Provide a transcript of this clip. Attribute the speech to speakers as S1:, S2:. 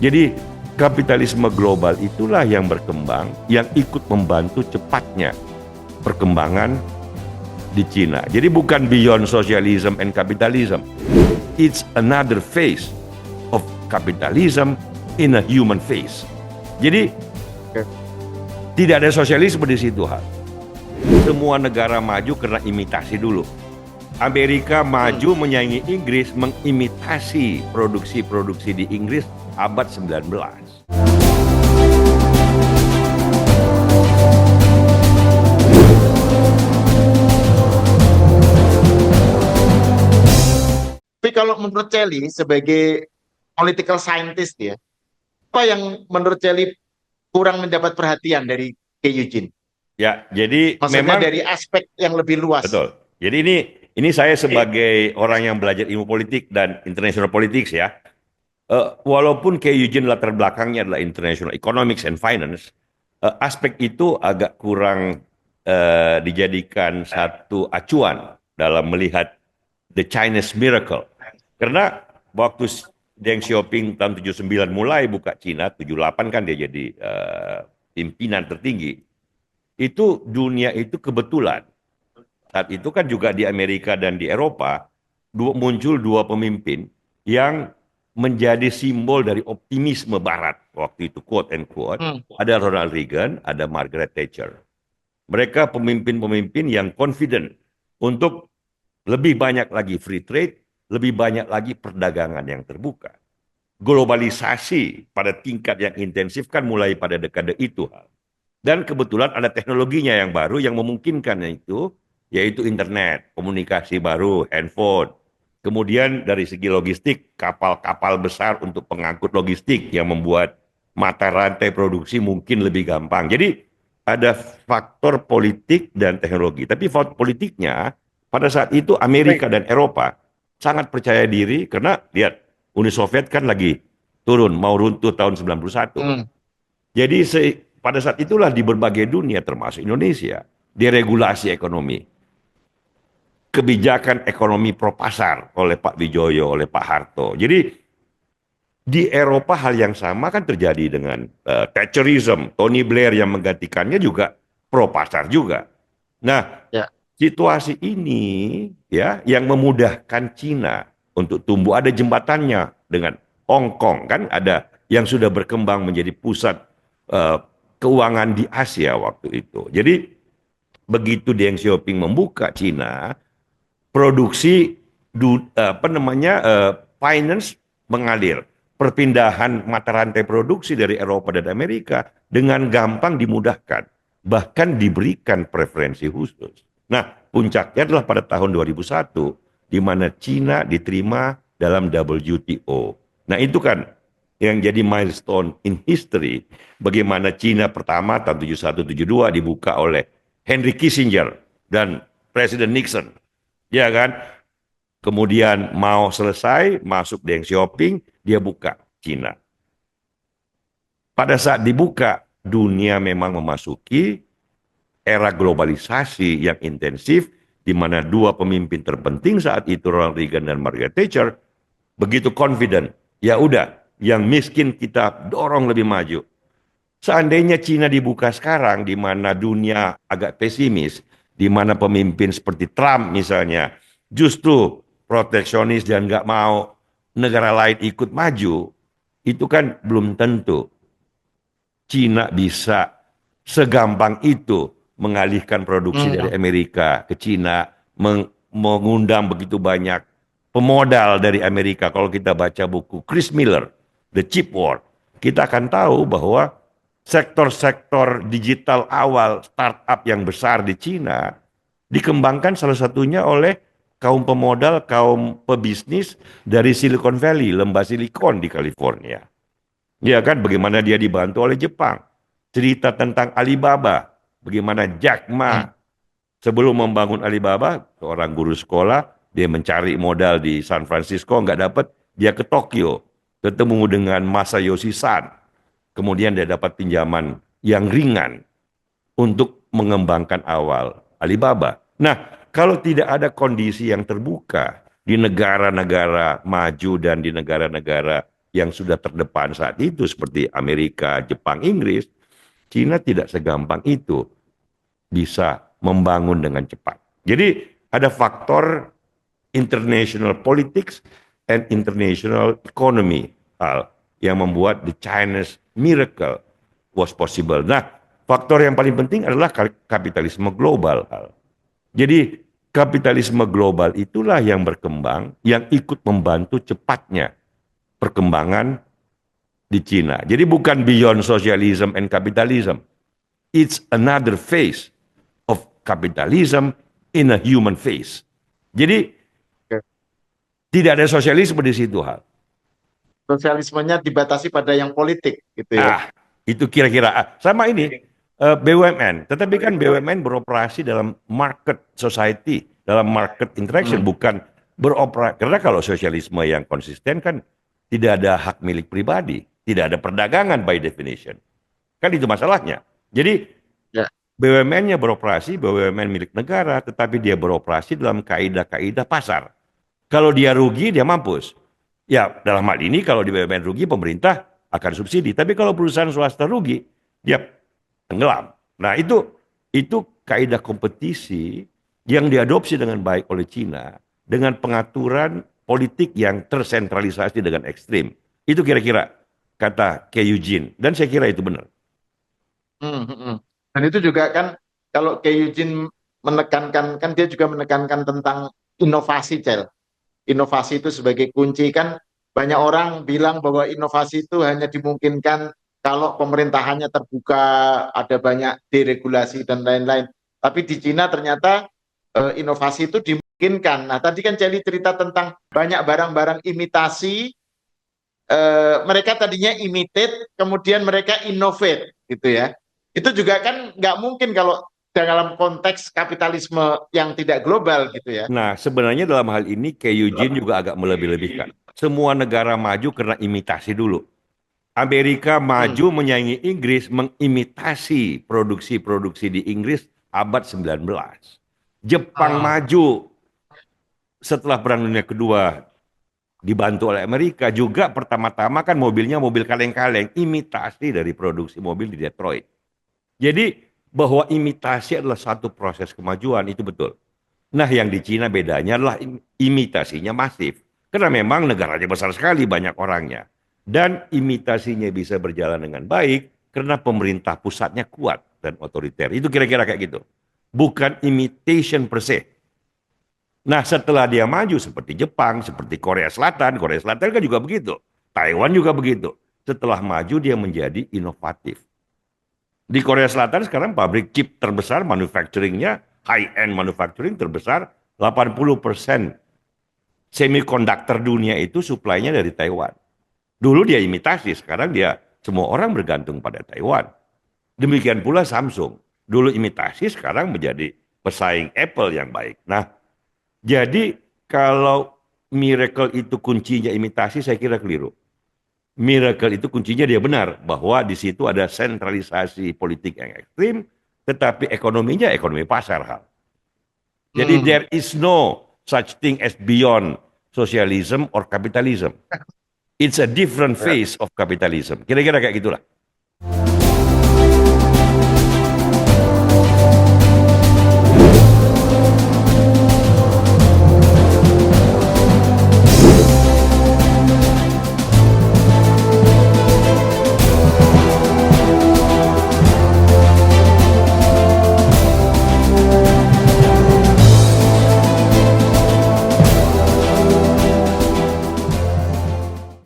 S1: Jadi kapitalisme global itulah yang berkembang, yang ikut membantu cepatnya perkembangan di Cina. Jadi bukan beyond socialism and capitalism. It's another phase of capitalism in a human phase. Jadi tidak ada sosialisme di situ, hal. Semua negara maju karena imitasi dulu. Amerika maju menyaingi Inggris, mengimitasi produksi-produksi di Inggris abad 19.
S2: Tapi kalau menurut Celi sebagai political scientist ya, apa yang menurut Celi kurang mendapat perhatian dari Ke Eugene?
S1: Ya, jadi
S2: Maksudnya
S1: memang
S2: dari aspek yang lebih luas.
S1: betul. Jadi ini saya sebagai orang yang belajar ilmu politik dan international politics ya. Walaupun Ke Eugene latar belakangnya adalah international economics and finance, aspek itu agak kurang dijadikan satu acuan dalam melihat the Chinese miracle. Karena waktu Deng Xiaoping tahun 79 mulai buka Cina, 78 kan dia jadi pimpinan tertinggi. Itu dunia itu kebetulan. Saat itu kan juga di Amerika dan di Eropa muncul dua pemimpin yang menjadi simbol dari optimisme Barat waktu itu, quote and quote. Ada Ronald Reagan, ada Margaret Thatcher. Mereka pemimpin-pemimpin yang confident untuk lebih banyak lagi free trade, lebih banyak lagi perdagangan yang terbuka. Globalisasi pada tingkat yang intensif kan mulai pada dekade itu. Dan kebetulan ada teknologinya yang baru yang memungkinkan itu, yaitu internet, komunikasi baru, handphone. Kemudian dari segi logistik, kapal-kapal besar untuk pengangkut logistik yang membuat mata rantai produksi mungkin lebih gampang. Jadi ada faktor politik dan teknologi. Tapi faktor politiknya pada saat itu Amerika dan Eropa sangat percaya diri karena lihat Uni Soviet kan lagi turun, mau runtuh tahun 91. Jadi pada saat itulah di berbagai dunia termasuk Indonesia deregulasi ekonomi. Kebijakan ekonomi pro pasar oleh Pak Wijoyo, oleh Pak Harto. Jadi di Eropa hal yang sama kan terjadi dengan Thatcherism. Tony Blair yang menggantikannya juga pro pasar juga. Nah, situasi ini ya yang memudahkan Cina untuk tumbuh, ada jembatannya dengan Hong Kong kan, ada yang sudah berkembang menjadi pusat keuangan di Asia waktu itu. Jadi begitu Deng Xiaoping membuka Cina, produksi finance mengalir, perpindahan mata rantai produksi dari Eropa dan Amerika dengan gampang dimudahkan, bahkan diberikan preferensi khusus. Nah, puncaknya adalah pada tahun 2001 di mana Cina diterima dalam WTO. Nah, itu kan yang jadi milestone in history, bagaimana Cina pertama tahun 71-72 dibuka oleh Henry Kissinger dan Presiden Nixon. Ya kan? Kemudian mau selesai, masuk Deng Xiaoping, dia buka Cina. Pada saat dibuka, dunia memang memasuki era globalisasi yang intensif, di mana dua pemimpin terpenting saat itu, Ronald Reagan dan Margaret Thatcher, begitu confident. Ya udah, yang miskin kita dorong lebih maju. Seandainya Cina dibuka sekarang, di mana dunia agak pesimis, di mana pemimpin seperti Trump misalnya justru proteksionis dan nggak mau negara lain ikut maju, itu kan belum tentu Cina bisa segampang itu mengalihkan produksi dari Amerika ke Cina, mengundang begitu banyak pemodal dari Amerika. Kalau kita baca buku Chris Miller, The Chip War, kita akan tahu bahwa sektor-sektor digital awal startup yang besar di Cina dikembangkan salah satunya oleh kaum pemodal, kaum pebisnis dari Silicon Valley, lembah Silikon di California. Ya kan, bagaimana dia dibantu oleh Jepang. Cerita tentang Alibaba, bagaimana Jack Ma sebelum membangun Alibaba, seorang guru sekolah, dia mencari modal di San Francisco, nggak dapat, dia ke Tokyo, ketemu dengan Masayoshi Son. Kemudian dia dapat pinjaman yang ringan untuk mengembangkan awal Alibaba. Nah, kalau tidak ada kondisi yang terbuka di negara-negara maju dan di negara-negara yang sudah terdepan saat itu seperti Amerika, Jepang, Inggris, Cina tidak segampang itu bisa membangun dengan cepat. Jadi ada faktor international politics and international economy yang membuat the Chinese miracle was possible. Nah, faktor yang paling penting adalah kapitalisme global. Jadi kapitalisme global itulah yang berkembang, yang ikut membantu cepatnya perkembangan di Cina. Jadi bukan beyond socialism and capitalism. It's another phase of capitalism in a human phase. Jadi tidak ada sosialisme di situ, hal.
S2: Sosialismenya dibatasi pada yang politik gitu ya.
S1: Itu kira-kira sama ini BUMN. Tetapi kan BUMN beroperasi dalam market society, dalam market interaction, bukan beroperasi. Karena kalau sosialisme yang konsisten kan tidak ada hak milik pribadi, tidak ada perdagangan by definition. Kan itu masalahnya. Jadi BUMN-nya beroperasi, BUMN milik negara, tetapi dia beroperasi dalam kaidah-kaidah pasar. Kalau dia rugi, dia mampus. Ya, dalam hal ini kalau di BUMN rugi, pemerintah akan subsidi. Tapi kalau perusahaan swasta rugi, dia tenggelam. Nah, itu kaidah kompetisi yang diadopsi dengan baik oleh Cina dengan pengaturan politik yang tersentralisasi dengan ekstrim. Itu kira-kira kata Ke Eugene. Dan saya kira itu benar.
S2: Dan itu juga kan kalau Ke Eugene menekankan, kan dia juga menekankan tentang inovasi, Cel. Inovasi itu sebagai kunci. Kan banyak orang bilang bahwa inovasi itu hanya dimungkinkan kalau pemerintahannya terbuka, ada banyak deregulasi dan lain-lain. Tapi di Cina ternyata inovasi itu dimungkinkan. Nah, tadi kan Celi cerita tentang banyak barang-barang imitasi, mereka tadinya imitate, kemudian mereka innovate, gitu ya. Itu juga kan nggak mungkin kalau dalam konteks kapitalisme yang tidak global, gitu ya.
S1: Nah, sebenarnya dalam hal ini Ke Eugene juga agak melebih-lebihkan. Semua negara maju karena imitasi dulu. Amerika maju menyaingi Inggris, mengimitasi produksi-produksi di Inggris abad 19. Jepang maju setelah Perang Dunia Kedua dibantu oleh Amerika, juga pertama-tama kan mobilnya mobil kaleng-kaleng, imitasi dari produksi mobil di Detroit. Jadi bahwa imitasi adalah satu proses kemajuan, itu betul. Nah, yang di Cina bedanya adalah imitasinya masif. Karena memang negaranya besar sekali, banyak orangnya. Dan imitasinya bisa berjalan dengan baik karena pemerintah pusatnya kuat dan otoriter. Itu kira-kira kayak gitu. Bukan imitation per se. Nah, setelah dia maju seperti Jepang, seperti Korea Selatan kan juga begitu. Taiwan juga begitu. Setelah maju dia menjadi inovatif. Di Korea Selatan sekarang pabrik chip terbesar, manufacturingnya, high-end manufacturing terbesar, 80% semikonduktor dunia itu suplainya dari Taiwan. Dulu dia imitasi, sekarang dia semua orang bergantung pada Taiwan. Demikian pula Samsung. Dulu imitasi, sekarang menjadi pesaing Apple yang baik. Nah, jadi kalau miracle itu kuncinya imitasi, saya kira keliru. Miracle itu kuncinya dia benar, bahwa di situ ada sentralisasi politik yang ekstrim, tetapi ekonominya ekonomi pasar, hal. Jadi there is no such thing as beyond socialism or capitalism. It's a different phase of capitalism. Kira-kira kayak gitulah.